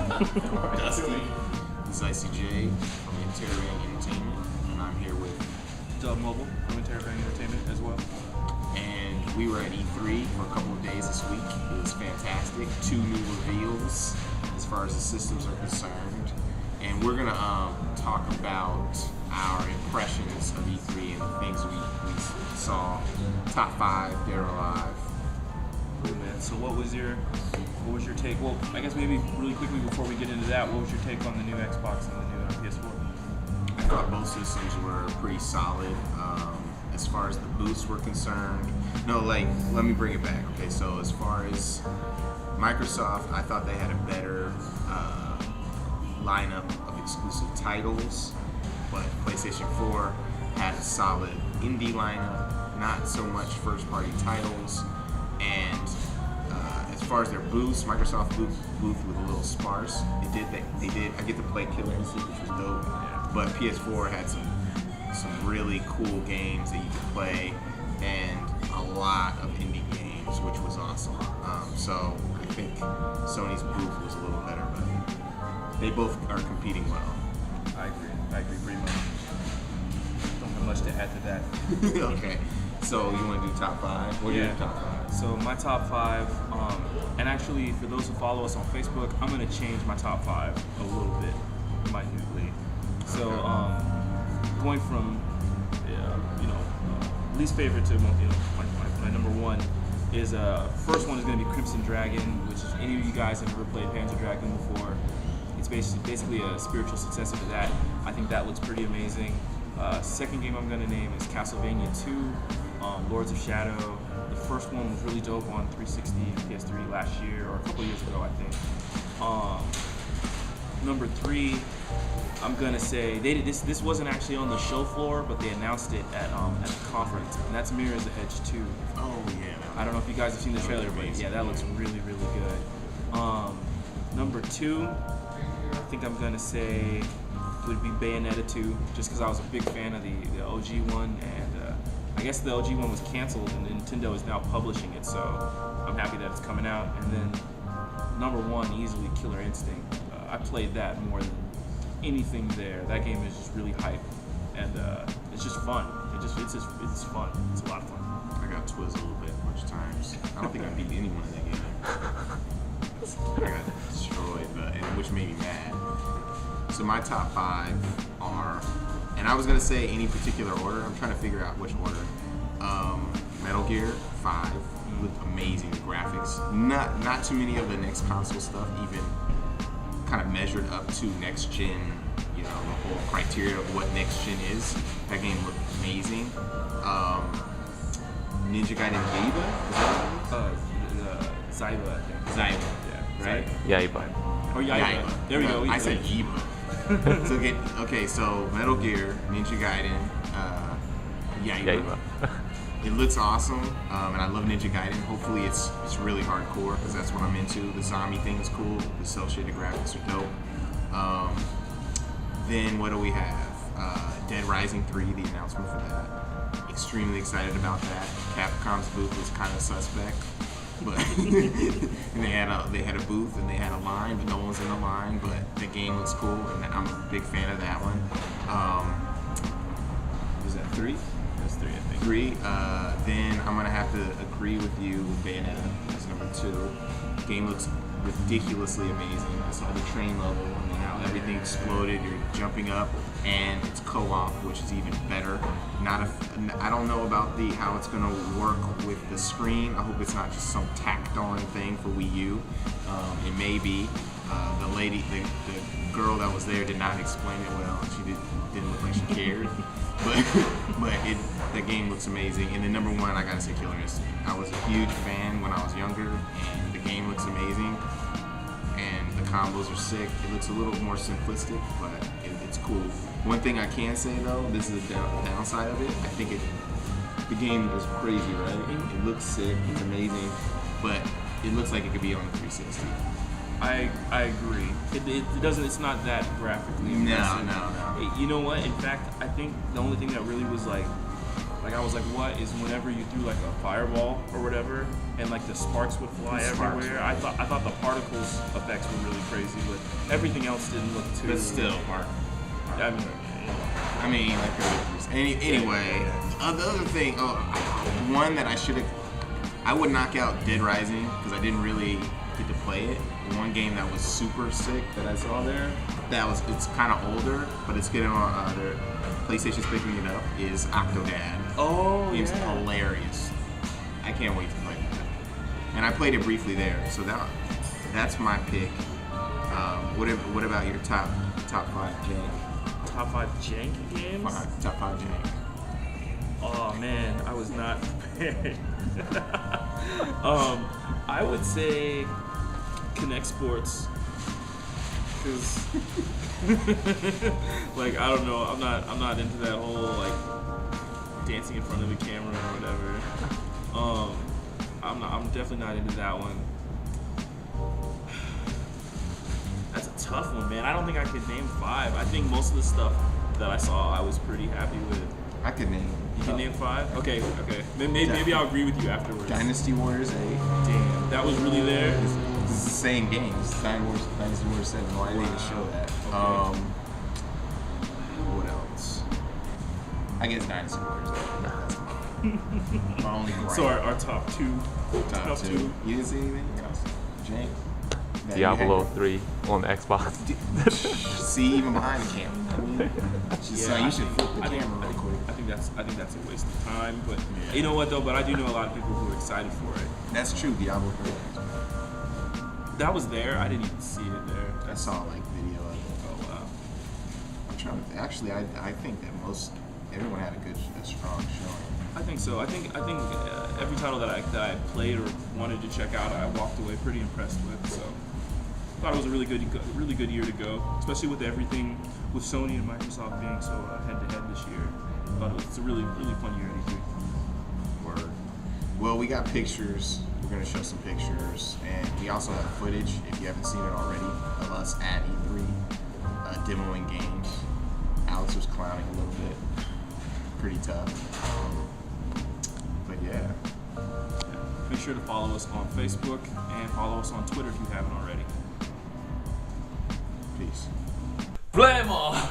Dusty. This is ICJ from Interrobang Entertainment, and I'm here with Dub Mobile from Interrobang Entertainment as well. And we were at E3 for a couple of days this week. It was fantastic. 2 new reveals as far as the systems are concerned. And we're going to talk about our impressions of E3 and the things we saw. Top 5, dead or alive. Cool, man. So what was your take? Well, I guess maybe really quickly before we get into that, what was your take on the new Xbox and the new PS4? I thought both systems were pretty solid. As far as the boosts were concerned, let me bring it back. Okay, so as far as Microsoft, I thought they had a better lineup of exclusive titles, but PlayStation 4 had a solid indie lineup, not so much first-party titles. And as far as their booths, Microsoft booth was a little sparse. They did. I get to play Killer Instinct, which was dope. Yeah. But PS4 had some really cool games that you could play, and a lot of indie games, which was awesome. So I think Sony's booth was a little better, but they both are competing well. I agree pretty much. Don't have much to add to that. Okay. So you want to do top 5? What are your top 5? So my top 5, and actually for those who follow us on Facebook, I'm going to change my top 5 a little bit minutely. So going from least favorite to my number 1 is first one is going to be Crimson Dragon, which if any of you guys have ever played Panzer Dragoon before, it's basically a spiritual successor to that. I think that looks pretty amazing. Second game I'm going to name is Castlevania 2, Lords of Shadow. The first one was really dope on 360 and PS3 last year, or a couple years ago, I think. Number 3, I'm gonna say this wasn't actually on the show floor, but they announced it at the conference, and that's Mirror's Edge 2. Oh yeah. I don't know if you guys have seen the trailer, but yeah, that looks really good. Number 2, I think I'm gonna say would be Bayonetta 2, just because I was a big fan of the OG one, and I guess the OG one was canceled, and Nintendo is now publishing it, so I'm happy that it's coming out. And then number 1, easily Killer Instinct. I played that more than anything there. That game is just really hype, and it's just fun. It's fun. It's a lot of fun. I got twizzled a little bit a bunch of times. I don't think I beat anyone in that game. I got destroyed, which made me mad. So my top 5 are, and I was gonna say any particular order. I'm trying to figure out which order. Metal Gear 5 looked amazing. The graphics, not too many of the next console stuff even kind of measured up to next gen, the whole criteria of what next gen is. That game looked amazing. Ninja Gaiden Yaiba? Zaiba, I think. Zaiba, yeah, right? Yaiba. Or Yaiba. There we go. I said Yiba. So Metal Gear, Ninja Gaiden, Yaiba. It looks awesome, and I love Ninja Gaiden. Hopefully it's really hardcore, because that's what I'm into. The zombie thing is cool. The cel-shaded graphics are dope. Then what do we have? Dead Rising 3, the announcement for that. Extremely excited about that. Capcom's booth was kind of suspect, but and they had a booth and they had a line, but no one was in the line. But the game looks cool, and I'm a big fan of that one. Was that 3? That's 3, I think. 3. Then I'm gonna have to agree with you with Bayonetta. That's number 2. Game looks ridiculously amazing. I saw the train level and then how everything exploded. You're jumping up, and it's co-op, which is even better. I don't know about how it's gonna work with the screen. I hope it's not just some tacked on thing for Wii U. It may be. The girl that was there did not explain it well. She didn't look like she cared. But the game looks amazing. And then number 1, I gotta say Killer Instinct. I was a huge fan when I was younger, and the game looks amazing. And the combos are sick. It looks a little more simplistic, but it's cool. One thing I can say though, this is the downside of it. I think the game is crazy, right? It looks sick. It's amazing, but it looks like it could be on the 360. I agree. It doesn't. It's not that graphically impressive. No. You know what? In fact, I think the only thing that really was like Like I was like, what is whenever you threw like a fireball or whatever, and like the sparks would fly everywhere. I thought the particles effects were really crazy, but everything else didn't look too. But still, Mark. I mean, like anyway. The other thing, one that I would knock out Dead Rising because I didn't really get to play it. One game that was super sick that I saw there. It's kind of older, but it's getting on their PlayStation's picking it up. Is Octodad. Oh, Game's yeah. hilarious. I can't wait to play that. And I played it briefly there, so that's my pick. What about your top 5 jank? Top 5 jank games? Top 5 jank. Oh man, I was not prepared. I would say Connect Sports, because like I don't know, I'm not into that whole like dancing in front of a camera or whatever. I'm definitely not into that one. That's a tough one, man. I don't think I could name 5. I think most of the stuff that I saw I was pretty happy with. I could name. You can name 5? Okay. Maybe I'll agree with you afterwards. Dynasty Warriors 8. Damn, that was really there. It's the same game. It's Dynasty Warriors 7. Why didn't even show that? Okay. What else? I guess Dynasty Warriors 8. That's my only gripe. So our top 2. Top 2. You didn't see anything else? Jank? Diablo 3 on the Xbox. See, even behind the camera. I mean, you should flip the camera real quick. I think that's a waste of time. But you know what though? But I do know a lot of people who are excited for it. That's true. Diablo 3. That was there. I didn't even see it there. I saw like video of it. Oh wow. I'm trying to. Actually, I think that everyone had a strong showing. I think so. I think every title that I played or wanted to check out, I walked away pretty impressed with. So I thought it was a really good year to go, especially with everything with Sony and Microsoft being so head to head this year. I thought it was a really fun year at E3. Word. Well, we got pictures. We're gonna show some pictures, and we also have footage, if you haven't seen it already, of us at E3 demoing games. Alex was clowning a little bit. Pretty tough. But yeah. Make sure to follow us on Facebook and follow us on Twitter if you haven't already. Peace. Flame on!